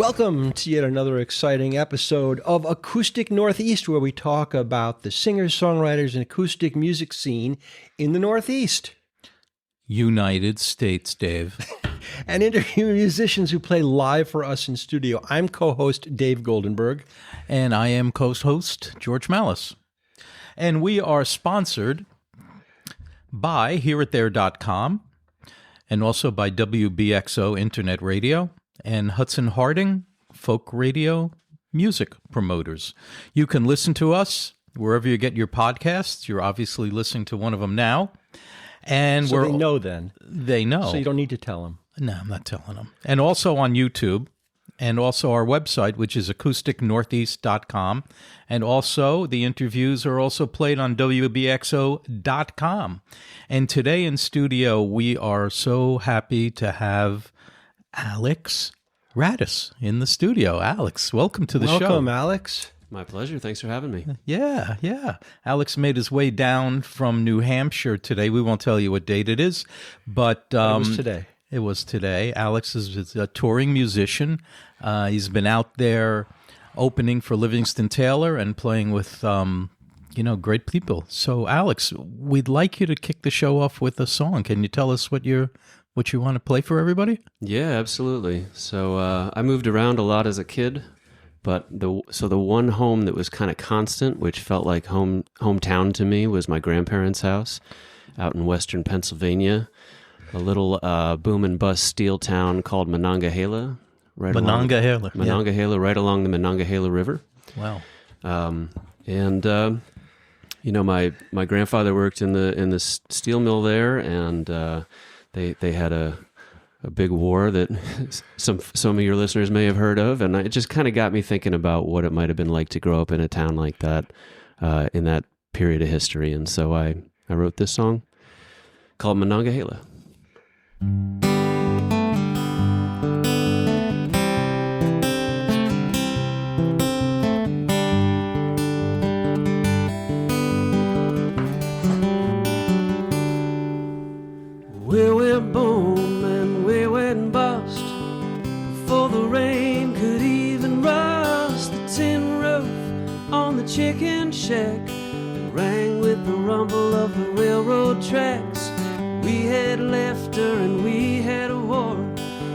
Welcome to yet another exciting episode of Acoustic Northeast, where we talk about the singers, songwriters, and acoustic music scene in the Northeast. United States, Dave. And interview musicians who play live for us in studio. I'm co-host Dave Goldenberg. And I am co-host George Malice. And we are sponsored by hereatthere.com and also by WBXO Internet Radio and Hudson Harding Folk Radio Music Promoters. You can listen to us wherever you get your podcasts. You're obviously listening to one of them now. And so they know then. They know. So you don't need to tell them. No, I'm not telling them. And also on YouTube, and also our website, which is acousticnortheast.com. And also the interviews are also played on WBXO.com. And today in studio, we are so happy to have Alex Radus in the studio. Alex, welcome to the show. Welcome, Alex. My pleasure. Thanks for having me. Yeah. Alex made his way down from New Hampshire today. We won't tell you what date it is, but it was today. It was today. Alex is a touring musician. He's been out there opening for Livingston Taylor and playing with, great people. So, Alex, we'd like you to kick the show off with a song. Can you tell us what you want to play for everybody? Yeah, absolutely. So I moved around a lot as a kid, but the one home that was kind of constant, which felt like hometown to me, was my grandparents' house out in western Pennsylvania. A little boom and bust steel town called Monongahela. Monongahela, right along the Monongahela River. Wow. My grandfather worked in the steel mill there, and they had a big war that some of your listeners may have heard of, and it just kind of got me thinking about what it might have been like to grow up in a town like that in that period of history. And so I wrote this song called Monongahela. We went boom and we went bust before the rain could even rust the tin roof on the chicken shack. It rang with the rumble of the railroad tracks. We had laughter and we had a war.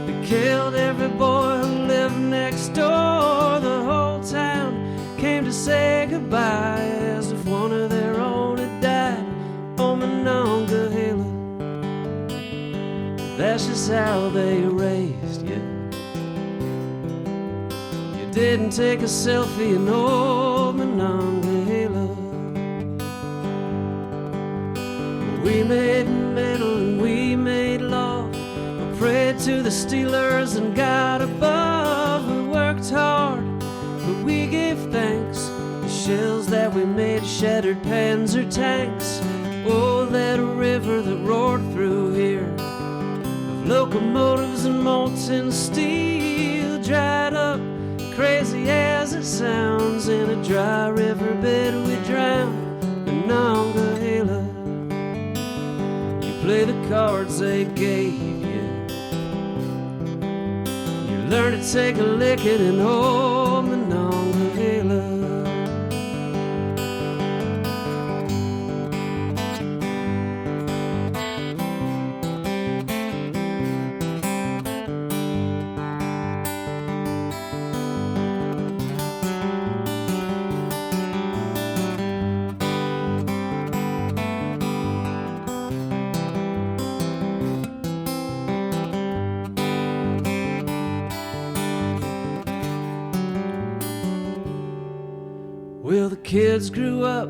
It killed every boy who lived next door. The whole town came to say goodbye as if one of their own had died on Monongahela. That's just how they raised you. You didn't take a selfie in old Monongahela. We made metal and we made love. We prayed to the Steelers and got above. We worked hard, but we gave thanks. The shells that we made shattered Panzer tanks. Oh, that river that roared through here, of locomotives and molten steel, dried up, crazy as it sounds. In a dry riverbed we drowned Monongahela. Play the cards they gave you. You learn to take a licking in old Monongahela. Well, the kids grew up,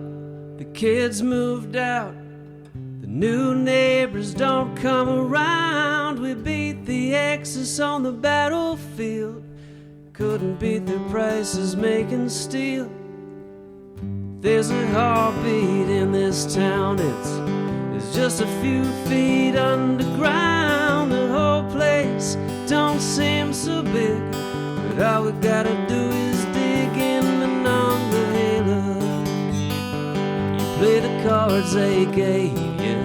the kids moved out. The new neighbors don't come around. We beat the Axis on the battlefield. Couldn't beat their prices making steel. There's a heartbeat in this town. It's just a few feet underground. The whole place don't seem so big, but all we gotta do is dig in Monongahela. You play the cards they gave you.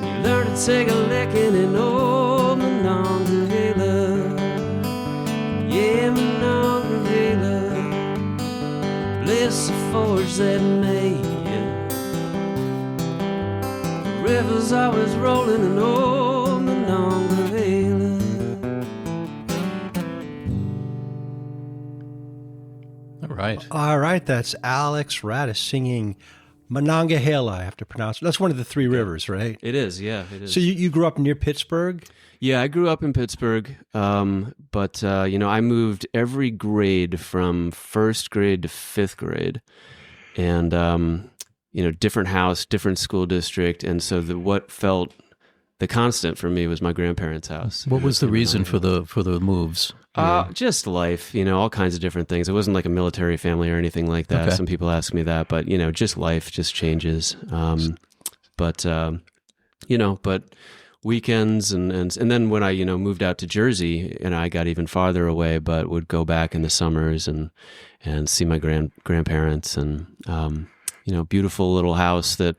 You learn to take a licking in old Monongahela. bliss the forge that made you. The river's always rolling in old Monongahela. All right, that's Alex Radus singing Monongahela. I have to pronounce it. That's one of the three rivers, right? It is, yeah, it is. So you grew up near Pittsburgh? Yeah, I grew up in Pittsburgh, but I moved every grade from first grade to fifth grade, and different house, different school district, and so what felt the constant for me was my grandparents' house. What was the reason for the moves? Just life, all kinds of different things. It wasn't like a military family or anything like that. Okay. Some people ask me that, but just life, just changes. But weekends and then when I moved out to Jersey, and I got even farther away, but would go back in the summers and see my grandparents and beautiful little house that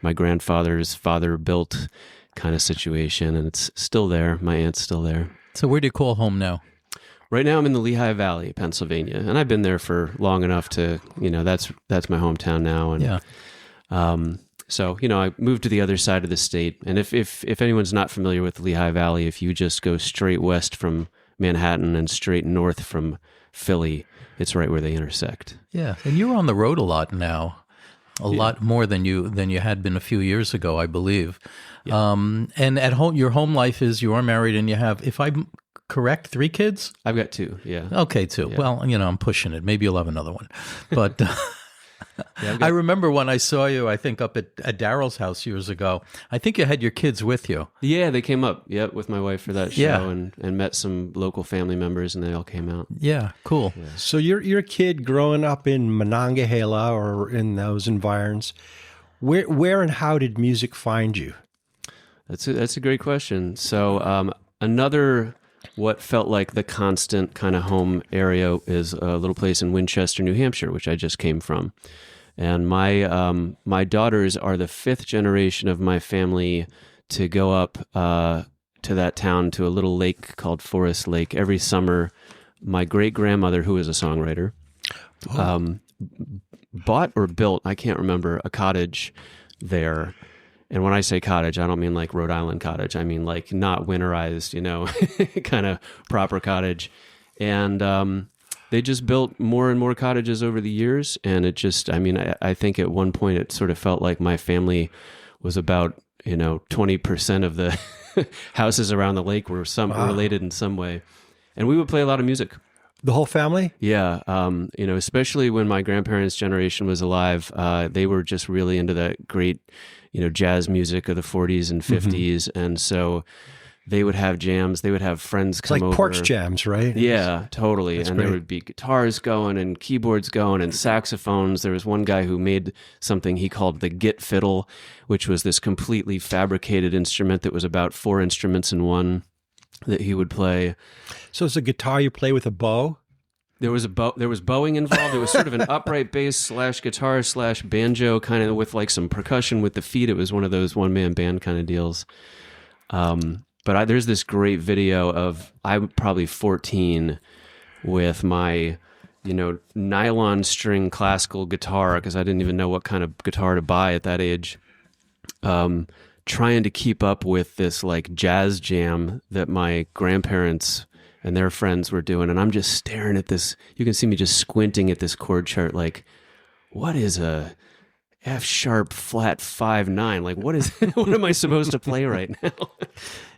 my grandfather's father built, kind of situation, and it's still there. My aunt's still there. So where do you call home now? Right now I'm in the Lehigh Valley, Pennsylvania, and I've been there for long enough to, that's my hometown now. And Yeah. So, I moved to the other side of the state. And if anyone's not familiar with the Lehigh Valley, if you just go straight west from Manhattan and straight north from Philly, it's right where they intersect. Yeah, and you're on the road a lot now, a lot more than you had been a few years ago, I believe. Yeah. And at home, your home life is you are married and you have, if I'm correct, 3 kids? I've got 2, yeah. Okay, 2. Yeah. Well, I'm pushing it. Maybe you'll have another one. But I remember when I saw you, I think up at Darrell's house years ago, I think you had your kids with you. Yeah, they came up, with my wife for that show and met some local family members, and they all came out. Yeah, cool. Yeah. So you're a kid growing up in Monongahela or in those environs. Where and how did music find you? That's a great question. So another what felt like the constant kind of home area is a little place in Winchester, New Hampshire, which I just came from. And my daughters are the 5th generation of my family to go up to that town, to a little lake called Forest Lake every summer. My great-grandmother, who is a songwriter, bought or built, I can't remember, a cottage there. And when I say cottage, I don't mean like Rhode Island cottage. I mean like not winterized, kind of proper cottage. And they just built more and more cottages over the years. And it just, I think at one point it sort of felt like my family was about, 20% of the houses around the lake were related in some way. And we would play a lot of music. The whole family? Yeah. Especially when my grandparents' generation was alive, they were just really into that great, jazz music of the 40s and 50s. Mm-hmm. And so they would have jams. They would have friends come over. It's like porch jams, right? Yeah, totally. That's and great. There would be guitars going and keyboards going and saxophones. There was one guy who made something he called the git fiddle, which was this completely fabricated instrument that was about 4 instruments in one that he would play. So it's a guitar you play with a bow? There was bowing involved. It was sort of an upright bass / guitar / banjo, kind of with like some percussion with the feet. It was one of those one-man band kind of deals. But there's this great video of I'm probably 14 with my, nylon string classical guitar, because I didn't even know what kind of guitar to buy at that age. Trying to keep up with this like jazz jam that my grandparents and their friends were doing, and I'm just staring at this. You can see me just squinting at this chord chart, like, what is a F sharp flat 5/9? Like, what am I supposed to play right now?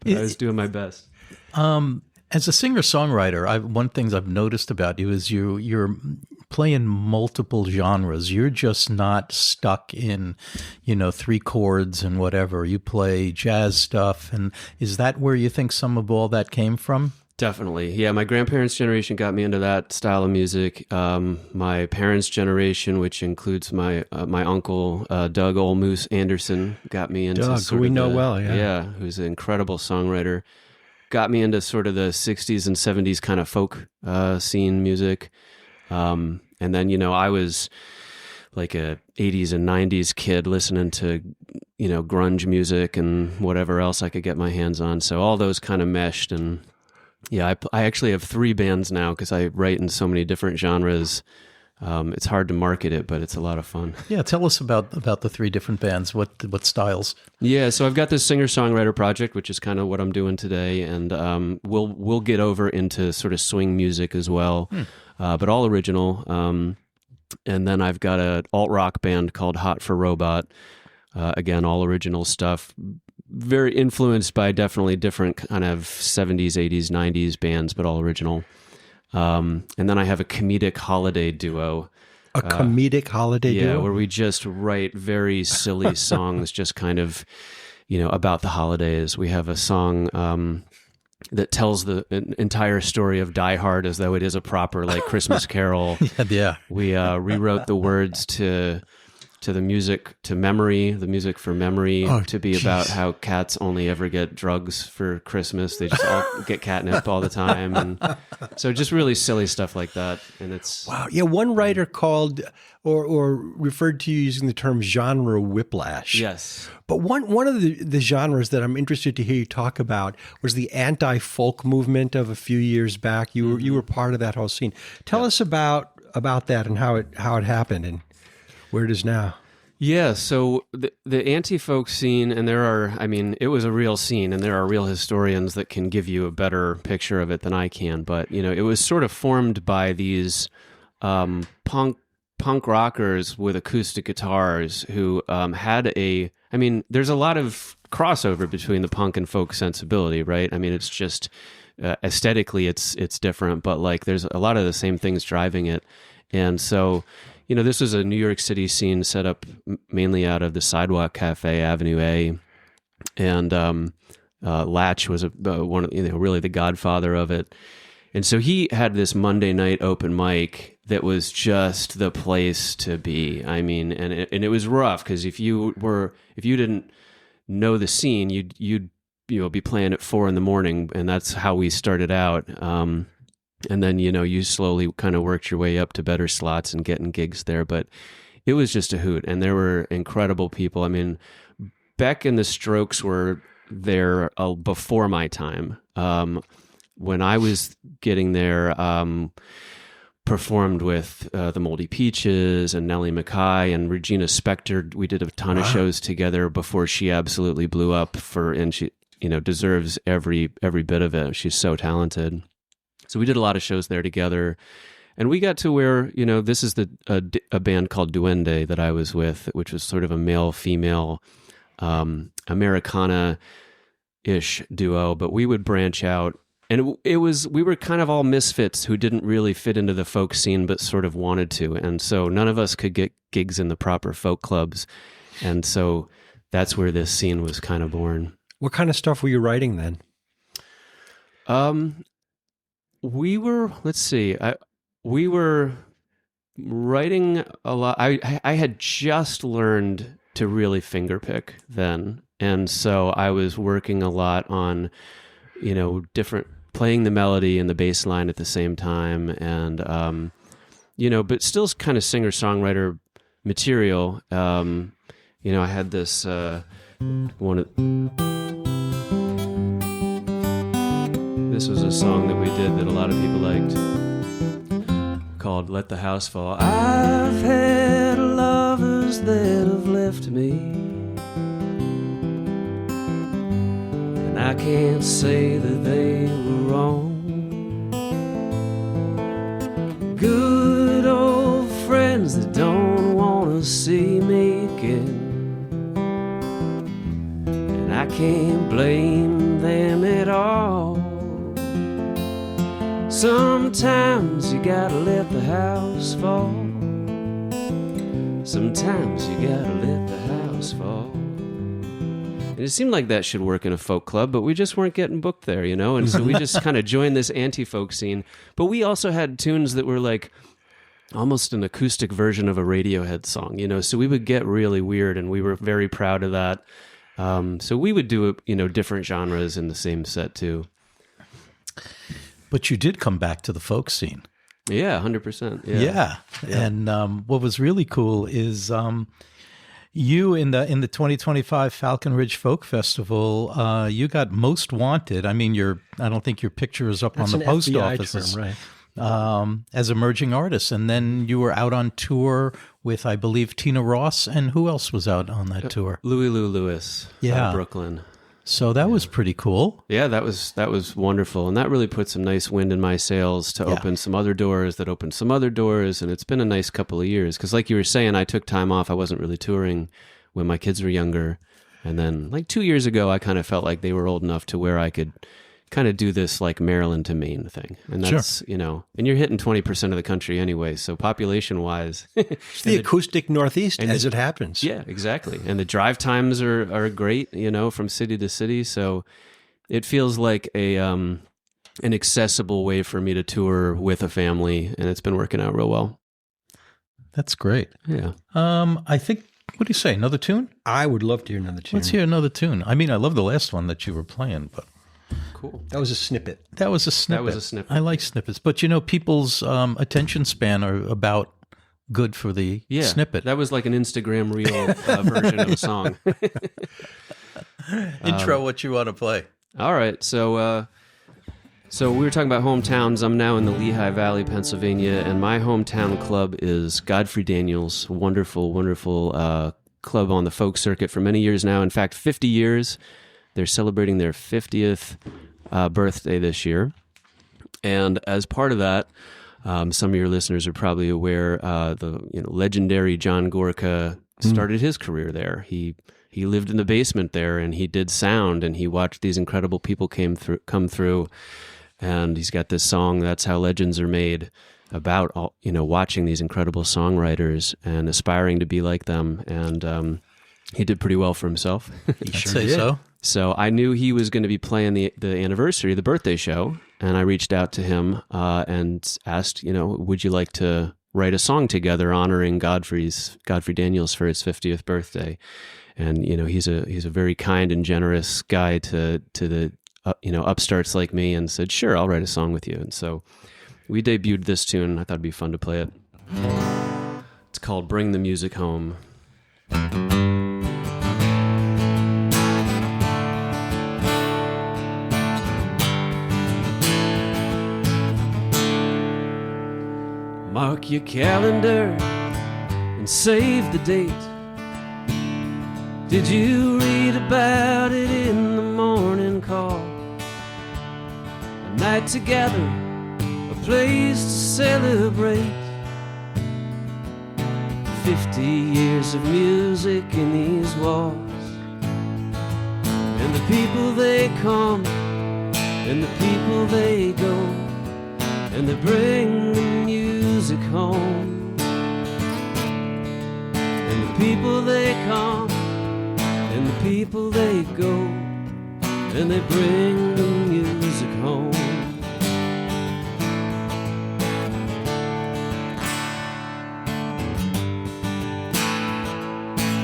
I was doing my best. As a singer-songwriter, one thing I've noticed about you is you're playing multiple genres. You're just not stuck in, 3 chords and whatever. You play jazz stuff, and is that where you think some of all that came from? Definitely. Yeah, my grandparents' generation got me into that style of music. My parents' generation, which includes my uncle, Doug Ole Moose Anderson, got me into Doug, who we know well, yeah. Yeah, who's an incredible songwriter. Got me into sort of the 60s and 70s kind of folk scene music. And then, I was like a 80s and 90s kid listening to, grunge music and whatever else I could get my hands on. So all those kind of meshed. And yeah, I actually have 3 bands now because I write in so many different genres. It's hard to market it, but it's a lot of fun. Yeah, tell us about the three different bands. What styles? Yeah, so I've got this singer-songwriter project, which is kind of what I'm doing today, and we'll get over into sort of swing music as well, but all original. And then I've got an alt-rock band called Hot for Robot. Again, all original stuff. Very influenced by definitely different kind of 70s, 80s, 90s bands, but all original. And then I have a comedic holiday duo. A comedic holiday duo? Yeah, where we just write very silly songs, just kind of, about the holidays. We have a song that tells the entire story of Die Hard as though it is a proper, Christmas Carol. Yeah. We rewrote the words to the music, to Memory, the music for Memory, to be about how cats only ever get drugs for Christmas. They just all get catnip all the time. And so just really silly stuff like that. And it's... Wow. Yeah, one writer called or referred to you using the term genre whiplash. Yes. But one of the genres that I'm interested to hear you talk about was the anti-folk movement of a few years back. You were part of that whole scene. Tell us about that and how it happened and where it is now. Yeah, so the anti-folk scene, and it was a real scene, and there are real historians that can give you a better picture of it than I can, but, it was sort of formed by these punk rockers with acoustic guitars who there's a lot of crossover between the punk and folk sensibility, right? It's just, aesthetically, it's different, but, there's a lot of the same things driving it, and so... this was a New York City scene set up mainly out of the Sidewalk Café, Avenue A, and Latch was one of really the godfather of it. And so he had this Monday night open mic that was just the place to be. And it was rough because if you didn't know the scene, you'd be playing at 4 a.m, and that's how we started out. And then, you slowly kind of worked your way up to better slots and getting gigs there. But it was just a hoot. And there were incredible people. Beck and the Strokes were there before my time. When I was getting there, performed with the Moldy Peaches and Nellie McKay and Regina Spektor. We did a ton of shows together before she absolutely blew up and she, deserves every bit of it. She's so talented. So we did a lot of shows there together, and we got to where, this is a band called Duende that I was with, which was sort of a male-female Americana-ish duo, but we would branch out, and we were kind of all misfits who didn't really fit into the folk scene, but sort of wanted to, and so none of us could get gigs in the proper folk clubs, and so that's where this scene was kind of born. What kind of stuff were you writing then? We were, we were writing a lot. I had just learned to really fingerpick then. And so I was working a lot on, playing the melody and the bass line at the same time. And, but still kind of singer-songwriter material. I had this, this was a song that we did that a lot of people liked called Let the House Fall. I've had lovers that have left me, and I can't say that they were wrong. Good old friends that don't want to see me again, and I can't blame them at all. Sometimes you gotta let the house fall. Sometimes you gotta let the house fall. And it seemed like that should work in a folk club, but we just weren't getting booked there, And so we just kind of joined this anti-folk scene. But we also had tunes that were almost an acoustic version of a Radiohead song, So we would get really weird, and we were very proud of that. So we would do, different genres in the same set too. But you did come back to the folk scene. Yeah, 100%. Yeah. And what was really cool is you in the 2025 Falcon Ridge Folk Festival, you got most wanted. I don't think your picture is up That's on the an post FBI offices. term, right? as emerging artists. And then you were out on tour with, I believe, Tina Ross. And who else was out on that tour? Louie Lou Lewis out of Brooklyn. So that was pretty cool. Yeah, that was wonderful. And that really put some nice wind in my sails to open some other doors that opened some other doors. And it's been a nice couple of years. Because like you were saying, I took time off. I wasn't really touring when my kids were younger. And then like 2 years ago, I kind of felt like they were old enough to where I could kind of do this like Maryland to Maine thing. And that's, you know, and you're hitting 20% of the country anyway. So population wise, it's the acoustic Northeast as it happens. Yeah, exactly. And the drive times are great, you know, from city to city. So it feels like an accessible way for me to tour with a family. And it's been working out real well. That's great. Yeah. I think, what do you say? Another tune? I would love to hear another tune. Let's hear another tune. I mean, I love the last one that you were playing, but. Cool. That was a snippet. That was a snippet. I like snippets. But, you know, people's attention span are about good for the snippet. That was like an Instagram reel version of a song. Intro what you want to play. All right. So we were talking about hometowns. I'm now in the Lehigh Valley, Pennsylvania, and my hometown club is Godfrey Daniels. Wonderful, wonderful club on the folk circuit for many years now. In fact, 50 years. They're celebrating their 50th birthday this year. And as part of that, some of your listeners are probably aware the legendary John Gorka started his career there. He lived in the basement there, and he did sound, and he watched these incredible people come through. And he's got this song, That's How Legends Are Made, about watching these incredible songwriters and aspiring to be like them. And he did pretty well for himself. He sure did. So. So I knew he was going to be playing the anniversary, the birthday show, and I reached out to him and asked, would you like to write a song together honoring Godfrey Daniels for his 50th birthday? And he's a very kind and generous guy to the upstarts like me, and said, sure, I'll write a song with you. And so we debuted this tune. I thought it'd be fun to play it. It's called Bring the Music Home. Mark your calendar and save the date. Did you read about it in the morning call? A night together, a place to celebrate. 50 years of music in these walls. And the people they come, and the people they go, and they bring the music home. And the people they come, and the people they go, and they bring the music home.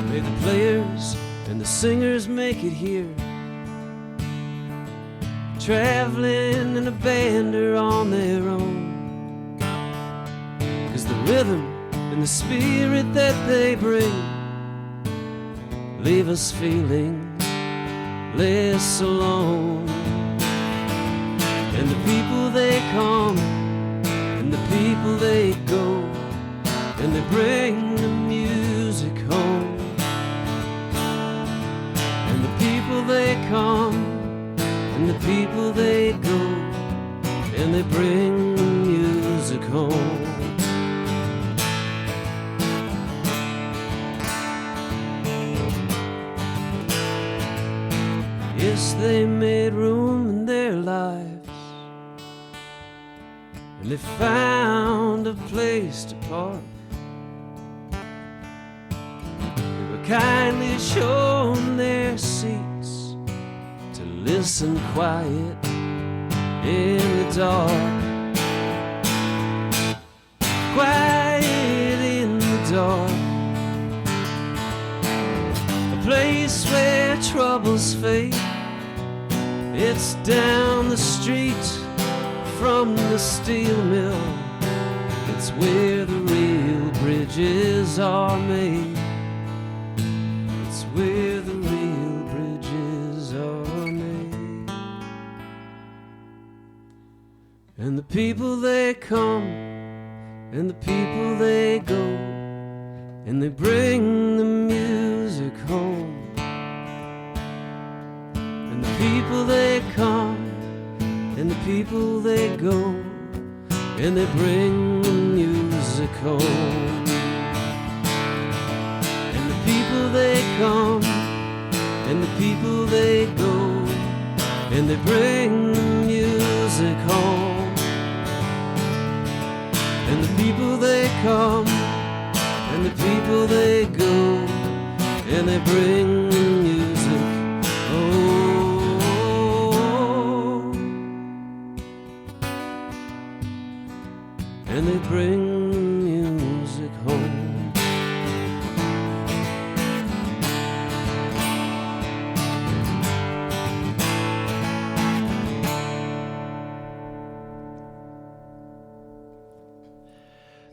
May the players and the singers make it here, traveling in a band or on their own. 'Cause the rhythm and the spirit that they bring leave us feeling less alone. And the people they come, and the people they go, and they bring the music home. And the people they come, and the people they go, and they bring the music home. Yes, they made room in their lives, and they found a place to park. They were kindly shown their seats to listen quiet in the dark. Quiet in the dark. A place where troubles fade. It's down the street from the steel mill. It's where the real bridges are made. It's where the real bridges are made. And the people they come, and the people they go, and they bring the music home. And the people they come, and the people they go, and they bring the music home. And the people they come, and the people they go, and they bring the music home. And the people they come, and the people they go, and they bring the music home. And they bring the music home.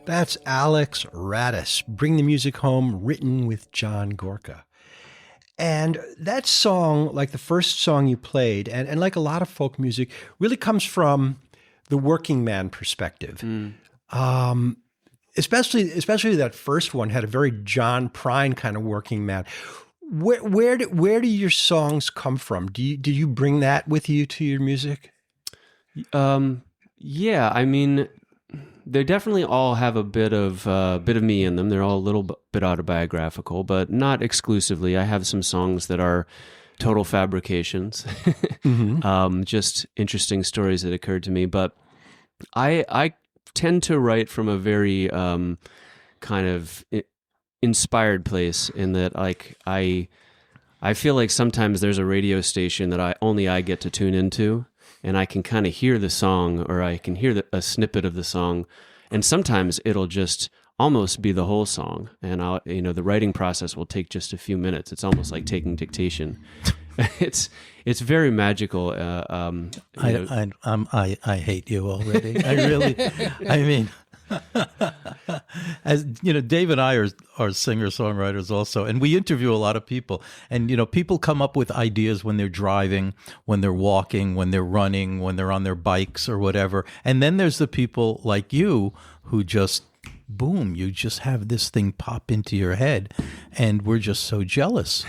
That's Alex Radus, Bring the Music Home, written with John Gorka. And that song, like the first song you played, and like a lot of folk music, really comes from the working man perspective. Especially that first one had a very John Prine kind of working man. Where do your songs come from? Do you bring that with you to your music? Yeah, I mean, they definitely all have a bit of me in them. They're all a little bit autobiographical, but not exclusively. I have some songs that are total fabrications, just interesting stories that occurred to me. But I tend to write from a very kind of inspired place, in that like I feel like sometimes there's a radio station that I get to tune into, and I can kind of hear the song, or I can hear a snippet of the song, and sometimes it'll just almost be the whole song. And the writing process will take just a few minutes. It's almost like taking dictation. It's very magical. I hate you already. I really, I mean, as you know, Dave and I are singer-songwriters also, and we interview a lot of people. And people come up with ideas when they're driving, when they're walking, when they're running, when they're on their bikes or whatever. And then there's the people like you who just boom, you just have this thing pop into your head, and we're just so jealous.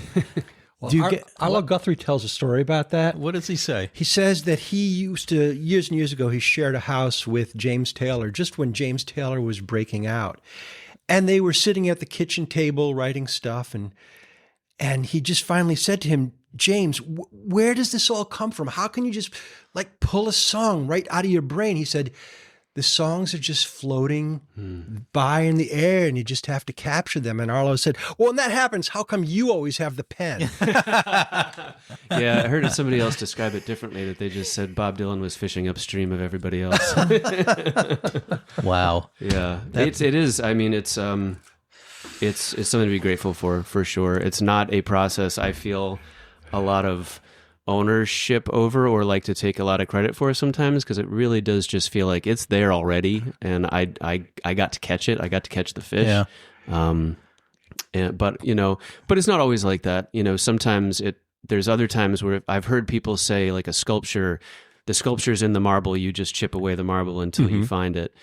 Arlo Guthrie tells a story about that. What does he say? He says that he used to, years and years ago, he shared a house with James Taylor, just when James Taylor was breaking out. And they were sitting at the kitchen table writing stuff, and he just finally said to him, James, where does this all come from? How can you just like pull a song right out of your brain? He said, the songs are just floating by in the air, and you just have to capture them. And Arlo said, well, when that happens, how come you always have the pen? Yeah, I heard somebody else describe it differently, that they just said Bob Dylan was fishing upstream of everybody else. Wow. Yeah, it is. I mean, it's something to be grateful for sure. It's not a process I feel a lot of ownership over, or like to take a lot of credit for sometimes, because it really does just feel like it's there already, and I got to catch it. I got to catch the fish. Yeah. But it's not always like that. Sometimes there's other times where I've heard people say, like, the sculpture's in the marble, you just chip away the marble until you find it.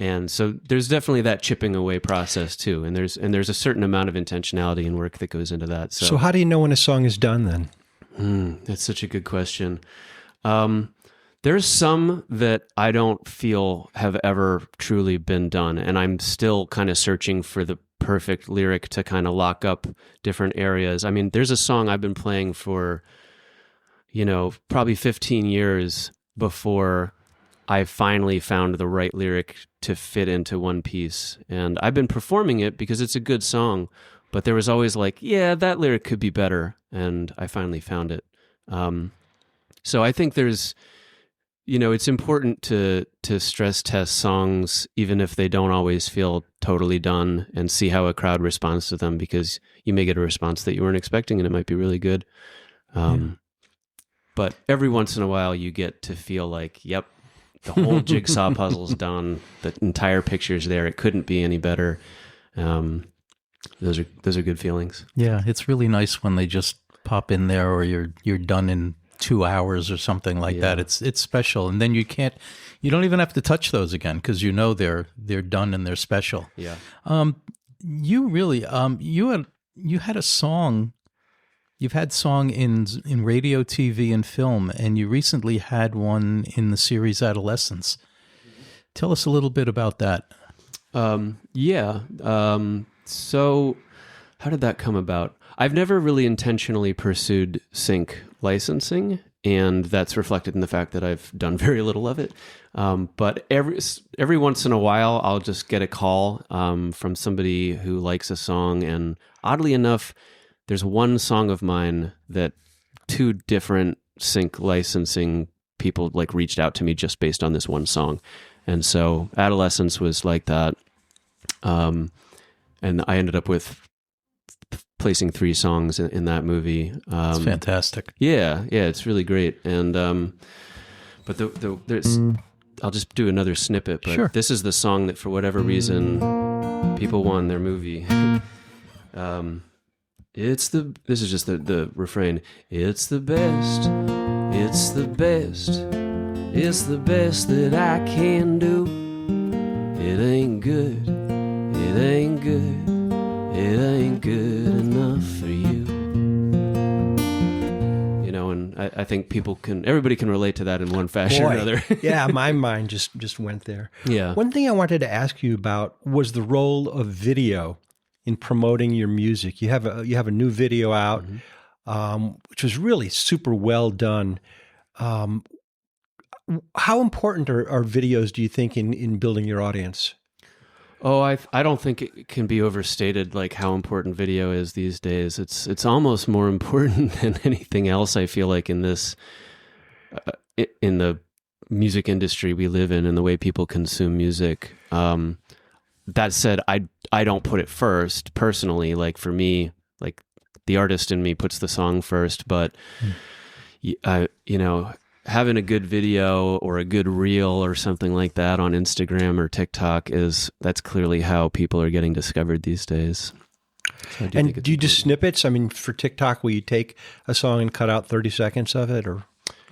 And so there's definitely that chipping away process too, and there's a certain amount of intentionality and work that goes into that. So how do you know when a song is done then? That's such a good question. There's some that I don't feel have ever truly been done, and I'm still kind of searching for the perfect lyric to kind of lock up different areas. I mean, there's a song I've been playing for, probably 15 years before I finally found the right lyric to fit into one piece. And I've been performing it because it's a good song, but there was always like, yeah, that lyric could be better. And I finally found it. So I think there's, it's important to stress test songs, even if they don't always feel totally done, and see how a crowd responds to them, because you may get a response that you weren't expecting and it might be really good. But every once in a while you get to feel like, yep, the whole jigsaw puzzle's done. The entire picture's there. It couldn't be any better. Those are good feelings. Yeah, it's really nice when they just pop in there, or you're done in 2 hours or something like that. It's special, and then you don't even have to touch those again because they're done and they're special. Yeah. You really you had a song. You've had song in radio, TV, and film, and you recently had one in the series Adolescence. Tell us a little bit about that. So how did that come about? I've never really intentionally pursued sync licensing, and that's reflected in the fact that I've done very little of it. But every once in a while, I'll just get a call from somebody who likes a song, and oddly enough, there's one song of mine that 2 different sync licensing people like reached out to me just based on this one song. And so Adolescence was like that. And I ended up with placing 3 songs in that movie. It's fantastic. Yeah, it's really great. And but there's I'll just do another snippet, but sure. This is the song that for whatever reason people won their movie. This is just the refrain. It's the best, it's the best, it's the best that I can do. It ain't good, it ain't good, it ain't good enough for you. You know, and I think everybody can relate to that in one fashion or another. Yeah, my mind just went there. Yeah. One thing I wanted to ask you about was the role of video in promoting your music. You have a new video out, which was really super well done. How important are videos, do you think, in building your audience? Oh, I don't think it can be overstated, like how important video is these days. It's almost more important than anything else. I feel like in this, in the music industry we live in, and the way people consume music. That said, I don't put it first personally. Like for me, like the artist in me puts the song first, but having a good video or a good reel or something like that on Instagram or TikTok that's clearly how people are getting discovered these days. So do you do snippets? I mean, for TikTok, will you take a song and cut out 30 seconds of it, or?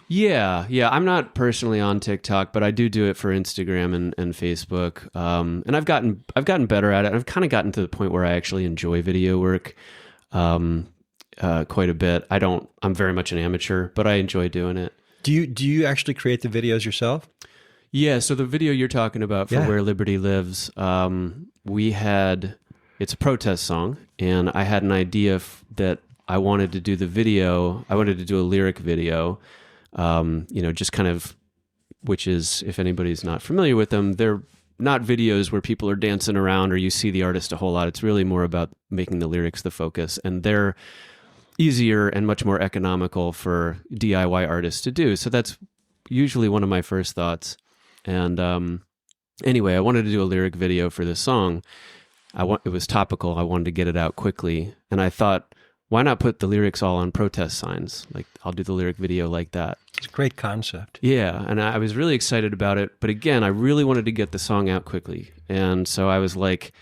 Yeah. I'm not personally on TikTok, but I do it for Instagram and Facebook. And I've gotten better at it. I've kind of gotten to the point where I actually enjoy video work quite a bit. I'm very much an amateur, but I enjoy doing it. Do you actually create the videos yourself? Yeah. So the video you're talking about for Where Liberty Lives, it's a protest song, and I had an idea that I wanted to do the video. I wanted to do a lyric video. Just kind of, which is, if anybody's not familiar with them, they're not videos where people are dancing around or you see the artist a whole lot. It's really more about making the lyrics the focus, and they're easier and much more economical for DIY artists to do. So that's usually one of my first thoughts. And anyway, I wanted to do a lyric video for this song. It was topical. I wanted to get it out quickly. And I thought, why not put the lyrics all on protest signs? Like, I'll do the lyric video like that. It's a great concept. Yeah, and I was really excited about it. But again, I really wanted to get the song out quickly. And so I was like,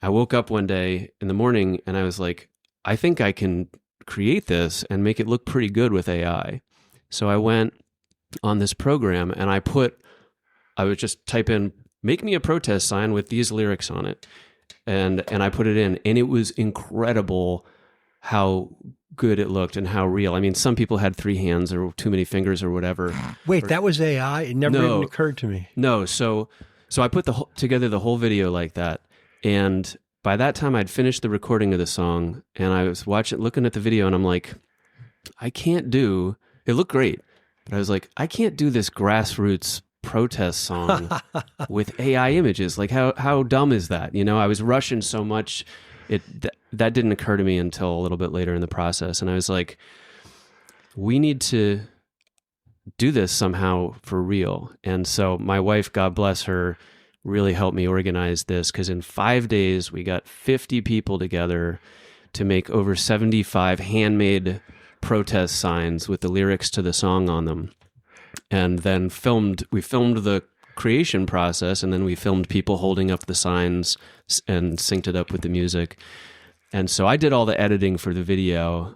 I woke up one day in the morning and I was like, I think I can create this and make it look pretty good with AI. So I went on this program and I would just type in, make me a protest sign with these lyrics on it. And I put it in, and it was incredible how good it looked and how real. I mean, some people had 3 hands or too many fingers or whatever. Wait, that was AI? It never even occurred to me. No, so I put together the whole video like that, and by that time I'd finished the recording of the song, and I was looking at the video, and I'm like, it looked great, but I was like, I can't do this grassroots protest song with AI images. Like, how dumb is that? I was rushing so much. That didn't occur to me until a little bit later in the process. And I was like, we need to do this somehow for real. And so my wife, God bless her, really helped me organize this, because in 5 days we got 50 people together to make over 75 handmade protest signs with the lyrics to the song on them. And then we filmed the creation process, and then we filmed people holding up the signs and synced it up with the music. And so I did all the editing for the video.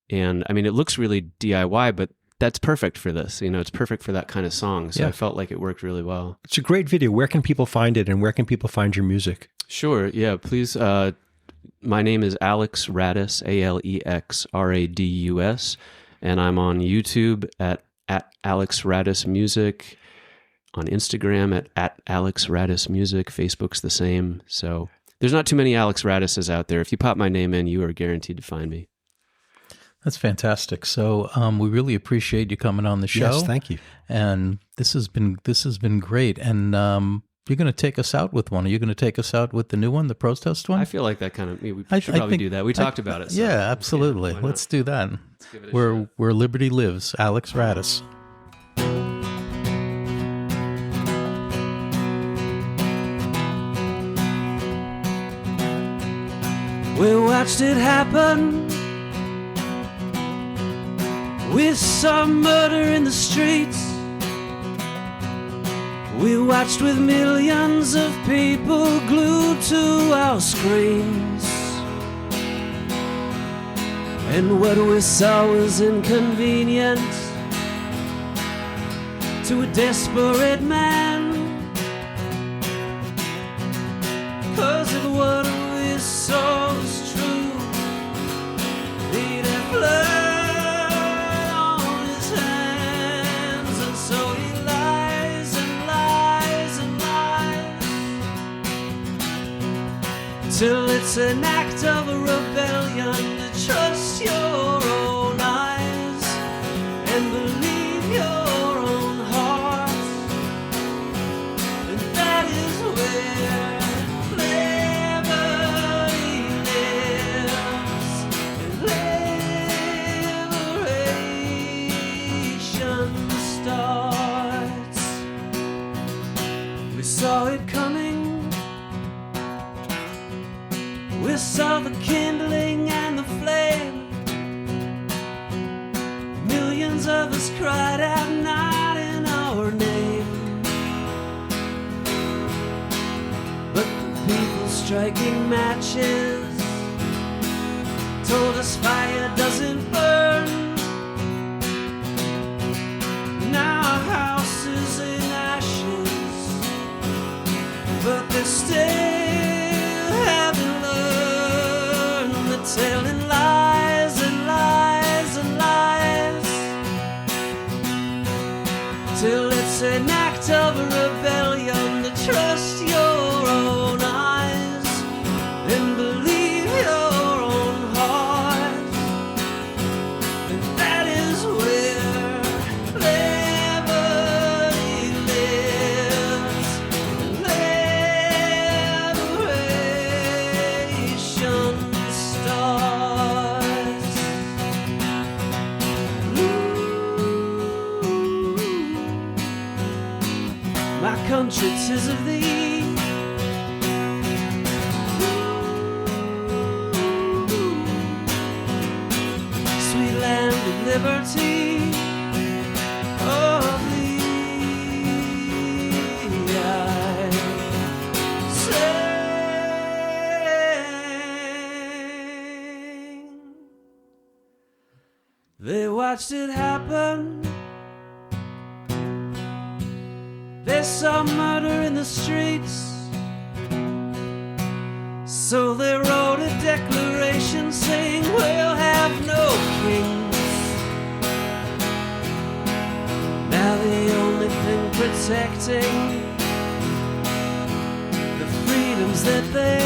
And I mean, it looks really DIY, but that's perfect for this. It's perfect for that kind of song. So Yeah. I felt like it worked really well. It's a great video. Where can people find it, and where can people find your music? Sure. Yeah, please. My name is Alex Radus, AlexRadus, and I'm on YouTube at Alex Radus Music, on Instagram at Alex Radus Music. Facebook's the same. So there's not too many Alex Raduses out there. If you pop my name in, you are guaranteed to find me. That's fantastic. So we really appreciate you coming on the show. Yes, thank you. And this has been great. And you're going to take us out with one. Are you going to take us out with the new one, the protest one? I feel like that kind of. We should probably do that. We talked about it. So. Yeah, absolutely. Yeah, let's do that. Let's give it a where shot. where liberty lives, Alex Radus. We watched it happen. We saw murder in the streets. We watched with millions of people glued to our screens. And what we saw was inconvenient to a desperate man. 'Cause if what we saw was true, he'd have blood on his hands. And so he lies and lies and lies till it's an act of a rebellion to trust your own eyes and believe your own heart. And that is where liberty lives, and liberation starts. We saw it coming. We saw the kindling and the flame. Millions of us cried out not in our name. But the people striking matches told us fire doesn't burn. Now our house is in ashes, but they still haven't learned the telling lies and lies and lies till it's an act of a rebellion to trust your own eyes and believe your own heart. And that is where liberty lives, and liberation starts. My country, 'tis of thee. Sweet land of liberty, of thee I sing. They watched it happen. They saw murder in the streets. So they wrote a declaration saying we'll have no kings. Now the only thing protecting the freedoms that they